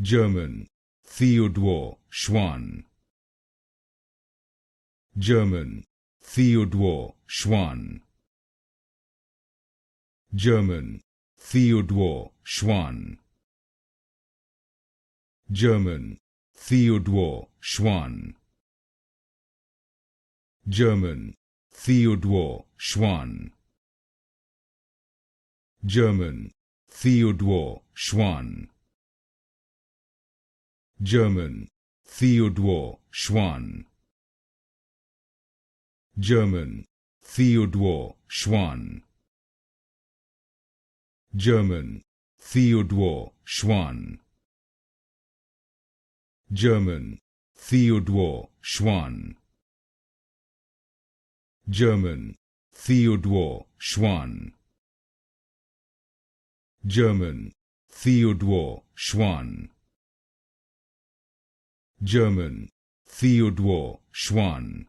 German, Theodor Schwann. German, Theodor Schwann. German, Theodor Schwann. German, Theodor Schwann. German, Theodor Schwann. German, Theodor Schwann. German, Theodor Schwann. German, Theodor Schwann. German, Theodor Schwann. German, Theodor Schwann. German, Theodor Schwann. German, Theodor Schwann. German, Theodor Schwann.